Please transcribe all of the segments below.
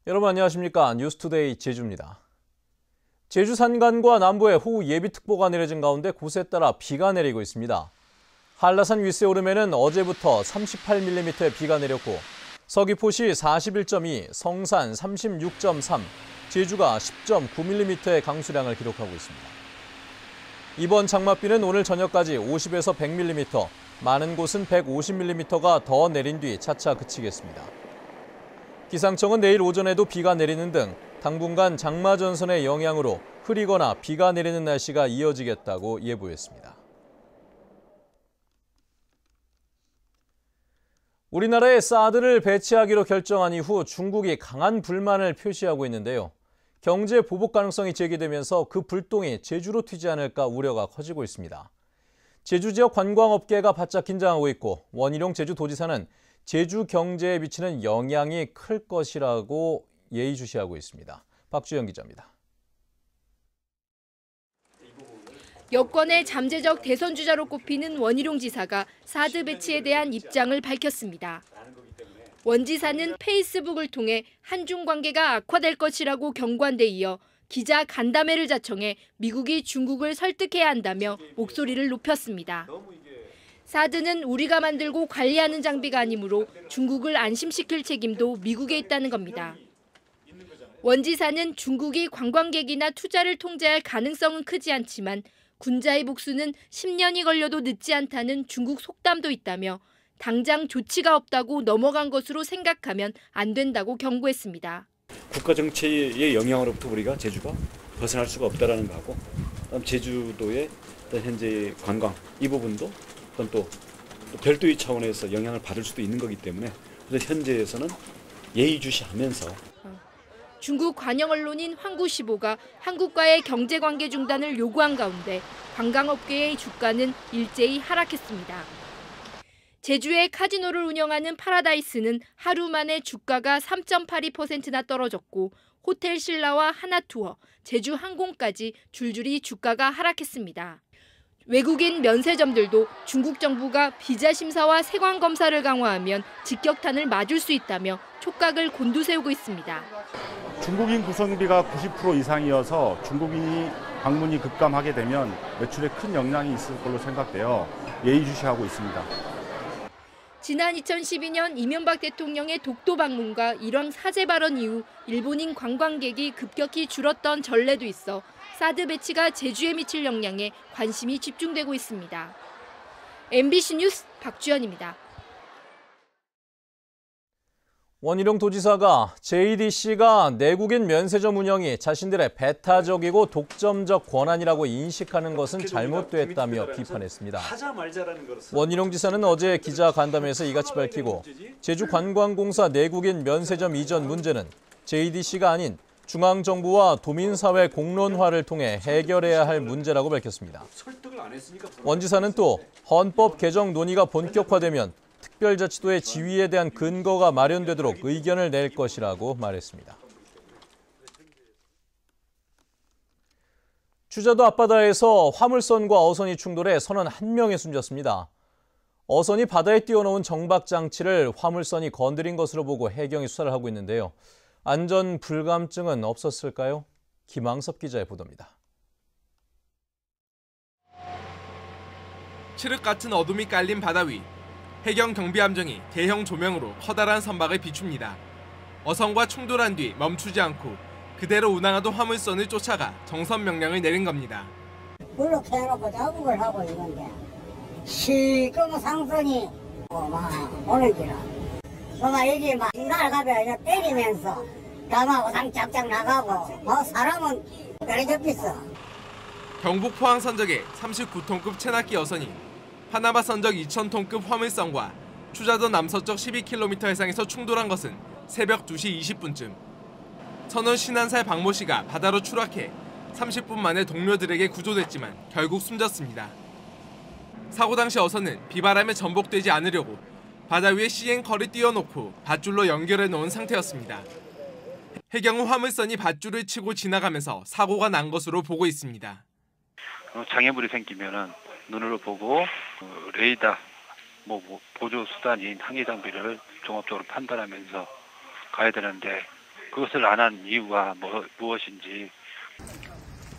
여러분 안녕하십니까? 뉴스투데이 제주입니다. 제주 산간과 남부에 호우 예비특보가 내려진 가운데 곳에 따라 비가 내리고 있습니다. 한라산 윗세오름에는 어제부터 38mm의 비가 내렸고 서귀포시 41.2, 성산 36.3, 제주가 10.9mm의 강수량을 기록하고 있습니다. 이번 장맛비는 오늘 저녁까지 50에서 100mm, 많은 곳은 150mm가 더 내린 뒤 차차 그치겠습니다. 기상청은 내일 오전에도 비가 내리는 등 당분간 장마 전선의 영향으로 흐리거나 비가 내리는 날씨가 이어지겠다고 예보했습니다. 우리나라에 사드를 배치하기로 결정한 이후 중국이 강한 불만을 표시하고 있는데요. 경제 보복 가능성이 제기되면서 그 불똥이 제주로 튀지 않을까 우려가 커지고 있습니다. 제주 지역 관광업계가 바짝 긴장하고 있고 원희룡 제주도지사는 제주 경제에 미치는 영향이 클 것이라고 예의주시하고 있습니다. 박주영 기자입니다. 여권의 잠재적 대선 주자로 꼽히는 원희룡 지사가 사드 배치에 대한 입장을 밝혔습니다. 원 지사는 페이스북을 통해 한중 관계가 악화될 것이라고 경고한 데 이어 기자 간담회를 자청해 미국이 중국을 설득해야 한다며 목소리를 높였습니다. 사드는 우리가 만들고 관리하는 장비가 아니므로 중국을 안심시킬 책임도 미국에 있다는 겁니다. 원 지사는 중국이 관광객이나 투자를 통제할 가능성은 크지 않지만 군자의 복수는 10년이 걸려도 늦지 않다는 중국 속담도 있다며 당장 조치가 없다고 넘어간 것으로 생각하면 안 된다고 경고했습니다. 국가 정치의 영향으로부터 우리가 제주가 벗어날 수가 없다라는 거하고 제주도의 현재 관광 이 부분도 또 별도의 차원에서 영향을 받을 수도 있는 거기 때문에 현재에서는 예의주시하면서 중국 관영 언론인 황구시보가 한국과의 경제관계 중단을 요구한 가운데 관광업계의 주가는 일제히 하락했습니다. 제주의 카지노를 운영하는 파라다이스는 하루 만에 주가가 3.82%나 떨어졌고 호텔 신라와 하나투어, 제주항공까지 줄줄이 주가가 하락했습니다. 외국인 면세점들도 중국 정부가 비자 심사와 세관 검사를 강화하면 직격탄을 맞을 수 있다며 촉각을 곤두세우고 있습니다. 중국인 구성비가 90% 이상이어서 중국인이 방문이 급감하게 되면 매출에 큰 영향이 있을 걸로 생각되어 예의주시하고 있습니다. 지난 2012년 이명박 대통령의 독도 방문과 일왕 사제 발언 이후 일본인 관광객이 급격히 줄었던 전례도 있어 사드 배치가 제주에 미칠 영향에 관심이 집중되고 있습니다. MBC 뉴스 박주연입니다. 원희룡 도지사가 JDC가 내국인 면세점 운영이 자신들의 배타적이고 독점적 권한이라고 인식하는 것은 잘못됐다며 비판했습니다. 원희룡 지사는 어제 기자 간담회에서 이같이 밝히고 제주관광공사 내국인 면세점 이전 문제는 JDC가 아닌 중앙정부와 도민사회 공론화를 통해 해결해야 할 문제라고 밝혔습니다. 원 지사는 또 헌법 개정 논의가 본격화되면 특별자치도의 지위에 대한 근거가 마련되도록 의견을 낼 것이라고 말했습니다. 추자도 앞바다에서 화물선과 어선이 충돌해 선원 1명이 숨졌습니다. 어선이 바다에 띄워놓은 정박장치를 화물선이 건드린 것으로 보고 해경이 수사를 하고 있는데요. 안전 불감증은 없었을까요? 김항섭 기자의 보도입니다. 칠흑 같은 어둠이 깔린 바다 위. 해경 경비함정이 대형 조명으로 커다란 선박을 비춥니다. 어선과 충돌한 뒤 멈추지 않고 그대로 운항하던 화물선을 쫓아가 정선 명령을 내린 겁니다. 물로 캐놓고 작업을 하고 있는데 시꺼먼 상선이 막 오는 기라. 그만 여기 막 날아가면 때리면서 담하고 상짝짝 나가고 사람은 그래 접혔어. 경북 포항 선적의 39톤급 체납기 어선이 파나마 선적 2,000톤급 화물선과 추자도 남서쪽 12km 해상에서 충돌한 것은 새벽 2시 20분쯤. 선원 51살 박모 씨가 바다로 추락해 30분 만에 동료들에게 구조됐지만 결국 숨졌습니다. 사고 당시 어선은 비바람에 전복되지 않으려고 바다 위에 시앵커를 띄워놓고 밧줄로 연결해 놓은 상태였습니다. 해경은 화물선이 밧줄을 치고 지나가면서 사고가 난 것으로 보고 있습니다. 장애물이 생기면은 눈으로 보고 레이더, 보조 수단인 항해 장비를 종합적으로 판단하면서 가야 되는데 그것을 안 한 이유가 무엇인지.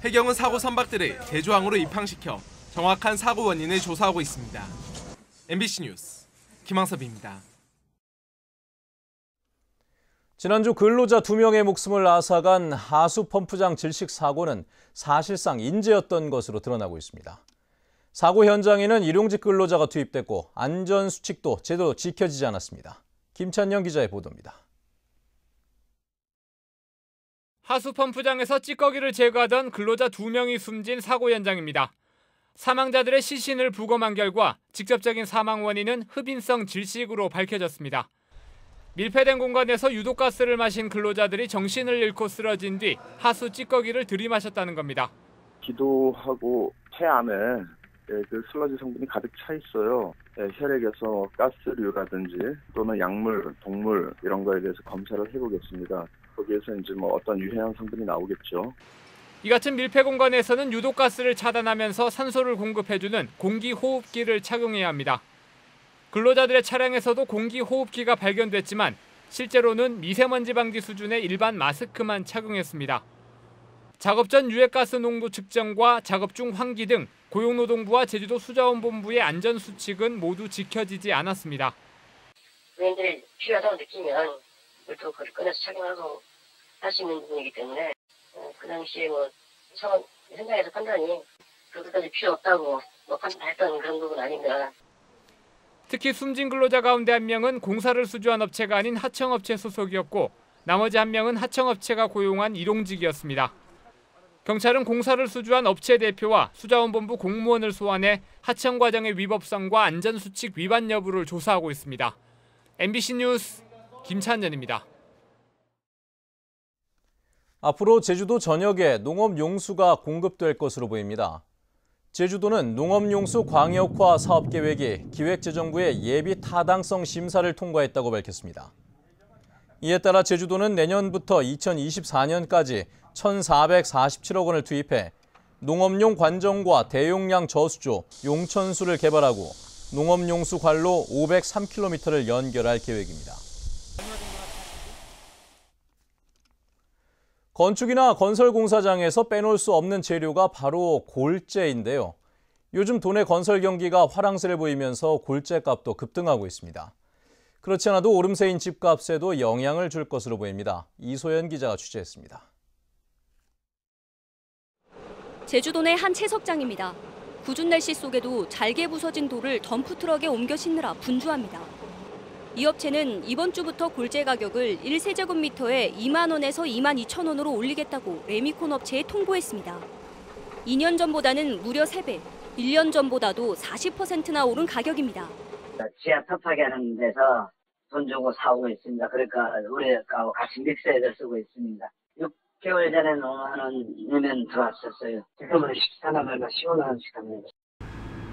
해경은 사고 선박들을 제주항으로 입항시켜 정확한 사고 원인을 조사하고 있습니다. MBC 뉴스 김항섭입니다. 지난주 근로자 2명의 목숨을 앗아간 하수 펌프장 질식 사고는 사실상 인재였던 것으로 드러나고 있습니다. 사고 현장에는 일용직 근로자가 투입됐고 안전수칙도 제대로 지켜지지 않았습니다. 김찬영 기자의 보도입니다. 하수 펌프장에서 찌꺼기를 제거하던 근로자 2명이 숨진 사고 현장입니다. 사망자들의 시신을 부검한 결과 직접적인 사망 원인은 흡인성 질식으로 밝혀졌습니다. 밀폐된 공간에서 유독가스를 마신 근로자들이 정신을 잃고 쓰러진 뒤 하수 찌꺼기를 들이마셨다는 겁니다. 기도하고 폐 안에 그 슬러지 성분이 가득 차 있어요. 혈액에서 가스류라든지 또는 약물, 독물 이런 거에 대해서 검사를 해보겠습니다. 거기에서 이제 어떤 유해한 성분이 나오겠죠. 이 같은 밀폐 공간에서는 유독가스를 차단하면서 산소를 공급해주는 공기호흡기를 착용해야 합니다. 근로자들의 차량에서도 공기호흡기가 발견됐지만 실제로는 미세먼지 방지 수준의 일반 마스크만 착용했습니다. 작업 전 유해가스 농도 측정과 작업 중 환기 등 고용노동부와 제주도 수자원본부의 안전수칙은 모두 지켜지지 않았습니다. 국민들이 필요하다고 느끼면 물토크를 꺼내서 착용하고 할 수 있는 부분이기 때문에 그 당시에 현장에서 판단이 그것까지 필요 없다고 판단했던 그런 부분 아닌가. 특히 숨진 근로자 가운데 한 명은 공사를 수주한 업체가 아닌 하청업체 소속이었고 나머지 한 명은 하청업체가 고용한 일용직이었습니다. 경찰은 공사를 수주한 업체 대표와 수자원본부 공무원을 소환해 하청 과정의 위법성과 안전수칙 위반 여부를 조사하고 있습니다. MBC 뉴스 김찬현입니다. 앞으로 제주도 전역에 농업용수가 공급될 것으로 보입니다. 제주도는 농업용수 광역화 사업계획이 기획재정부의 예비 타당성 심사를 통과했다고 밝혔습니다. 이에 따라 제주도는 내년부터 2024년까지 1,447억 원을 투입해 농업용 관정과 대용량 저수조, 용천수를 개발하고 농업용수 관로 503km를 연결할 계획입니다. 건축이나 건설 공사장에서 빼놓을 수 없는 재료가 바로 골재인데요. 요즘 도내 건설 경기가 화랑세를 보이면서 골재값도 급등하고 있습니다. 그렇지 않아도 오름세인 집값에도 영향을 줄 것으로 보입니다. 이소연 기자가 취재했습니다. 제주도 내 한 채석장입니다. 궂은 날씨 속에도 잘게 부서진 돌을 덤프트럭에 옮겨 싣느라 분주합니다. 이 업체는 이번 주부터 골재 가격을 1세제곱미터에 2만 원에서 2만 2천 원으로 올리겠다고 레미콘 업체에 통보했습니다. 2년 전보다는 무려 3배, 1년 전보다도 40%나 오른 가격입니다. 지하 터프하게 하는 데서 돈 주고 사오고 있습니다. 그러니까 우리하고 같이 믹스해서 쓰고 있습니다. 6개월 전에는 5만 원 내면 들어왔었어요. 지금은 14만 얼마 15만 원씩 합니다.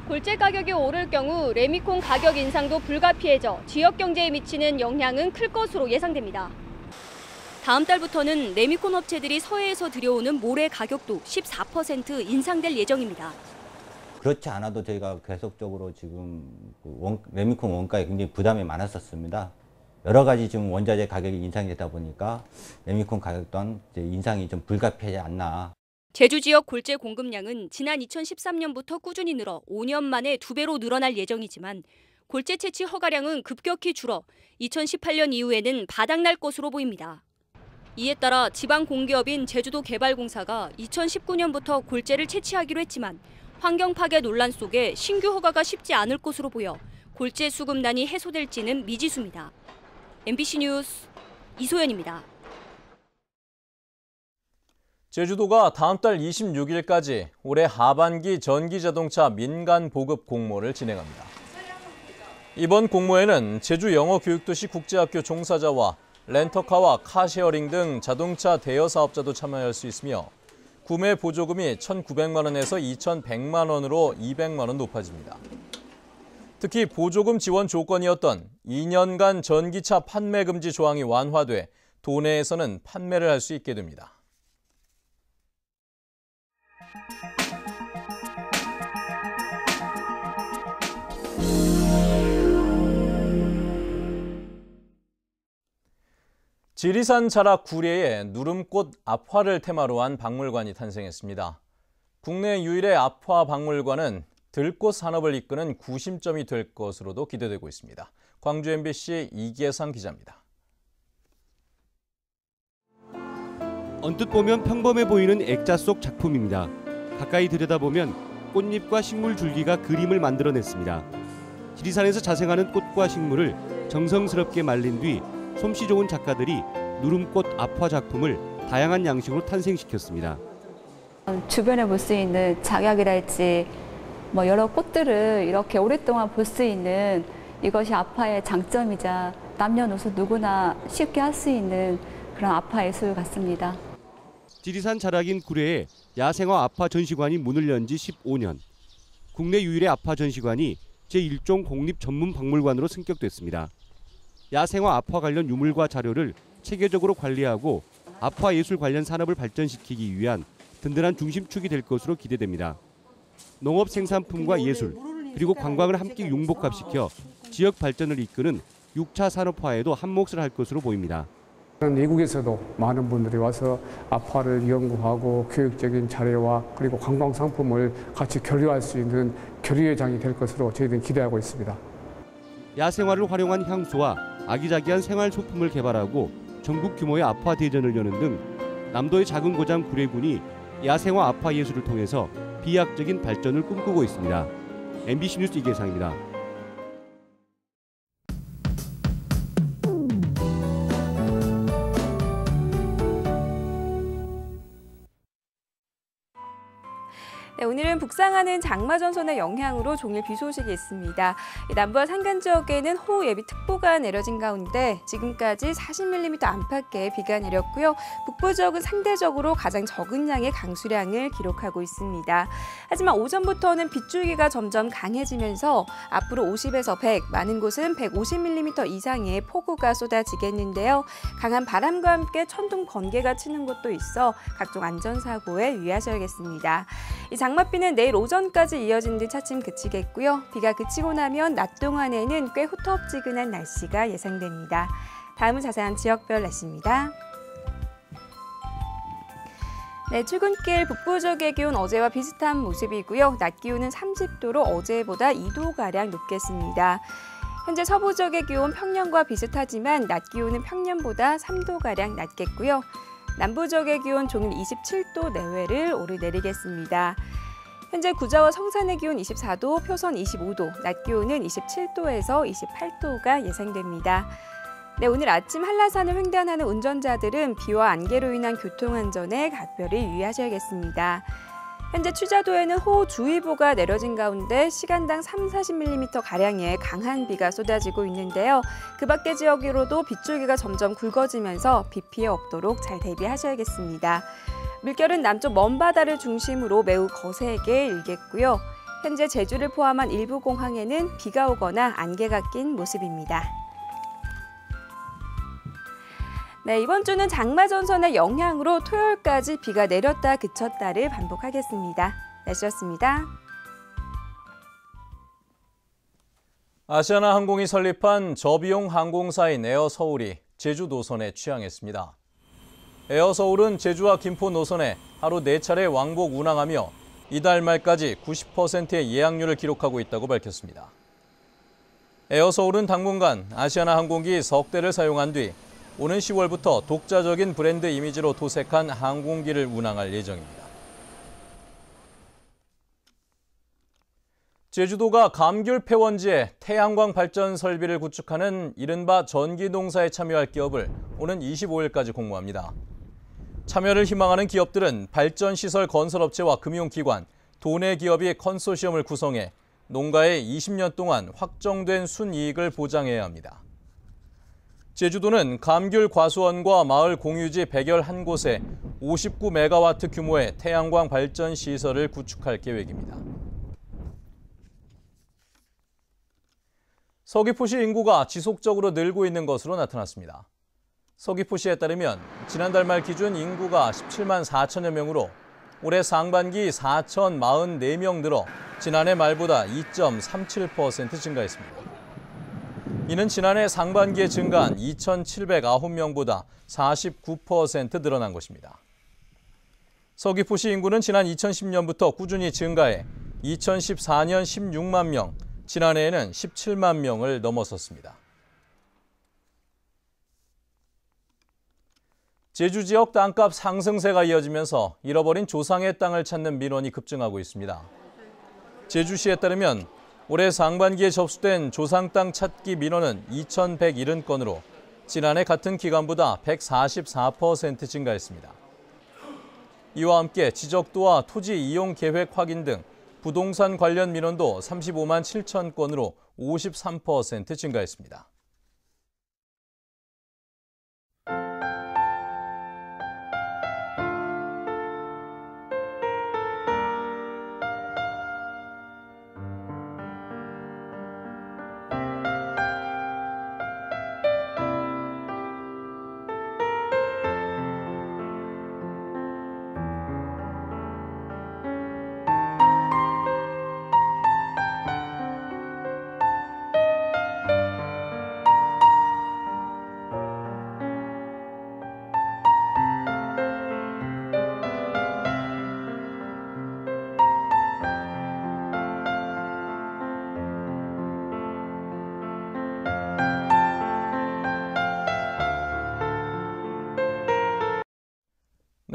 골재 가격이 오를 경우 레미콘 가격 인상도 불가피해져 지역 경제에 미치는 영향은 클 것으로 예상됩니다. 다음 달부터는 레미콘 업체들이 서해에서 들여오는 모래 가격도 14% 인상될 예정입니다. 그렇지 않아도 저희가 계속적으로 지금 레미콘 원가에 굉장히 부담이 많았었습니다. 여러 가지 지금 원자재 가격이 인상이 되다 보니까 레미콘 가격 또한 인상이 좀 불가피하지 않나. 제주 지역 골재 공급량은 지난 2013년부터 꾸준히 늘어 5년 만에 2배로 늘어날 예정이지만 골재 채취 허가량은 급격히 줄어 2018년 이후에는 바닥날 것으로 보입니다. 이에 따라 지방 공기업인 제주도개발공사가 2019년부터 골재를 채취하기로 했지만 환경 파괴 논란 속에 신규 허가가 쉽지 않을 것으로 보여 골재 수급난이 해소될지는 미지수입니다. MBC 뉴스 이소연입니다. 제주도가 다음 달 26일까지 올해 하반기 전기자동차 민간 보급 공모를 진행합니다. 이번 공모에는 제주 영어교육도시 국제학교 종사자와 렌터카와 카쉐어링 등 자동차 대여 사업자도 참여할 수 있으며 구매 보조금이 1,900만 원에서 2,100만 원으로 200만 원 높아집니다. 특히 보조금 지원 조건이었던 2년간 전기차 판매 금지 조항이 완화돼 도내에서는 판매를 할 수 있게 됩니다. 지리산 자락 구례에 누름꽃 앞화를 테마로 한 박물관이 탄생했습니다. 국내 유일의 앞화 박물관은 들꽃 산업을 이끄는 구심점이 될 것으로도 기대되고 있습니다. 광주 MBC 이계상 기자입니다. 언뜻 보면 평범해 보이는 액자 속 작품입니다. 가까이 들여다보면 꽃잎과 식물 줄기가 그림을 만들어냈습니다. 지리산에서 자생하는 꽃과 식물을 정성스럽게 말린 뒤 솜씨 좋은 작가들이 누름꽃 앞화 작품을 다양한 양식으로 탄생시켰습니다. 주변에 볼 수 있는 작약이랄지 여러 꽃들을 이렇게 오랫동안 볼 수 있는 이것이 앞화의 장점이자 남녀노소 누구나 쉽게 할 수 있는 그런 앞화 예술 같습니다. 지리산 자락인 구례에 야생화 앞화 전시관이 문을 연 지 15년. 국내 유일의 앞화 전시관이 제1종 공립 전문 박물관으로 승격됐습니다. 야생화 앞화 관련 유물과 자료를 체계적으로 관리하고 앞화 예술 관련 산업을 발전시키기 위한 든든한 중심축이 될 것으로 기대됩니다. 농업 생산품과 예술, 그리고 관광을 함께 융복합시켜 지역 발전을 이끄는 6차 산업화에도 한몫을 할 것으로 보입니다. 외국에서도 많은 분들이 와서 앞화를 연구하고 교육적인 자료와 그리고 관광 상품을 같이 교류할 수 있는 교류의 장이 될 것으로 저희들은 기대하고 있습니다. 야생화를 활용한 향수와 아기자기한 생활 소품을 개발하고 전국 규모의 앞화 대전을 여는 등 남도의 작은 고장 구례군이 야생화 앞화 예술을 통해서 비약적인 발전을 꿈꾸고 있습니다. MBC 뉴스 이계상입니다. 네, 오늘은 북상하는 장마전선의 영향으로 종일 비 소식이 있습니다. 남부와 산간 지역에는 호우예비특보가 내려진 가운데 지금까지 40mm 안팎의 비가 내렸고요. 북부 지역은 상대적으로 가장 적은 양의 강수량을 기록하고 있습니다. 하지만 오전부터는 빗줄기가 점점 강해지면서 앞으로 50에서 100, 많은 곳은 150mm 이상의 폭우가 쏟아지겠는데요. 강한 바람과 함께 천둥, 번개가 치는 곳도 있어 각종 안전사고에 유의하셔야겠습니다. 이 장맛비는 내일 오전까지 이어진 뒤 차츰 그치겠고요. 비가 그치고 나면 낮 동안에는 꽤 후텁지근한 날씨가 예상됩니다. 다음은 자세한 지역별 날씨입니다. 네, 출근길 북부 지역의 기온 어제와 비슷한 모습이고요. 낮 기온은 30도로 어제보다 2도가량 높겠습니다. 현재 서부 지역의 기온 평년과 비슷하지만 낮 기온은 평년보다 3도가량 낮겠고요. 남부 지역의 기온 종일 27도 내외를 오르내리겠습니다. 현재 구자와 성산의 기온 24도, 표선 25도, 낮 기온은 27도에서 28도가 예상됩니다. 네, 오늘 아침 한라산을 횡단하는 운전자들은 비와 안개로 인한 교통안전에 각별히 유의하셔야겠습니다. 현재 추자도에는 호우주의보가 내려진 가운데 시간당 30-40mm 강한 비가 쏟아지고 있는데요. 그 밖의 지역으로도 빗줄기가 점점 굵어지면서 비 피해 없도록 잘 대비하셔야겠습니다. 물결은 남쪽 먼바다를 중심으로 매우 거세게 일겠고요. 현재 제주를 포함한 일부 공항에는 비가 오거나 안개가 낀 모습입니다. 네, 이번 주는 장마전선의 영향으로 토요일까지 비가 내렸다 그쳤다를 반복하겠습니다. 날씨였습니다. 아시아나항공이 설립한 저비용 항공사인 에어서울이 제주 노선에 취항했습니다. 에어서울은 제주와 김포 노선에 하루 4차례 왕복 운항하며 이달 말까지 90%의 예약률을 기록하고 있다고 밝혔습니다. 에어서울은 당분간 아시아나항공기 석 대를 사용한 뒤 오는 10월부터 독자적인 브랜드 이미지로 도색한 항공기를 운항할 예정입니다. 제주도가 감귤 폐원지에 태양광 발전 설비를 구축하는 이른바 전기농사에 참여할 기업을 오는 25일까지 공모합니다. 참여를 희망하는 기업들은 발전시설 건설업체와 금융기관, 도내 기업이 컨소시엄을 구성해 농가에 20년 동안 확정된 순이익을 보장해야 합니다. 제주도는 감귤 과수원과 마을 공유지 101곳에 59메가와트 규모의 태양광 발전 시설을 구축할 계획입니다. 서귀포시 인구가 지속적으로 늘고 있는 것으로 나타났습니다. 서귀포시에 따르면 지난달 말 기준 인구가 17만 4천여 명으로 올해 상반기 4,044명 늘어 지난해 말보다 2.37% 증가했습니다. 이는 지난해 상반기에 증가한 2,709명보다 49% 늘어난 것입니다. 서귀포시 인구는 지난 2010년부터 꾸준히 증가해 2014년 16만 명, 지난해에는 17만 명을 넘어섰습니다. 제주 지역 땅값 상승세가 이어지면서 잃어버린 조상의 땅을 찾는 민원이 급증하고 있습니다. 제주시에 따르면 올해 상반기에 접수된 조상 땅 찾기 민원은 2,170건으로 지난해 같은 기간보다 144% 증가했습니다. 이와 함께 지적도와 토지 이용 계획 확인 등 부동산 관련 민원도 35만 7천 건으로 53% 증가했습니다.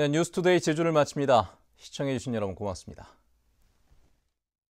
네, 뉴스투데이 제주를 마칩니다. 시청해주신 여러분 고맙습니다.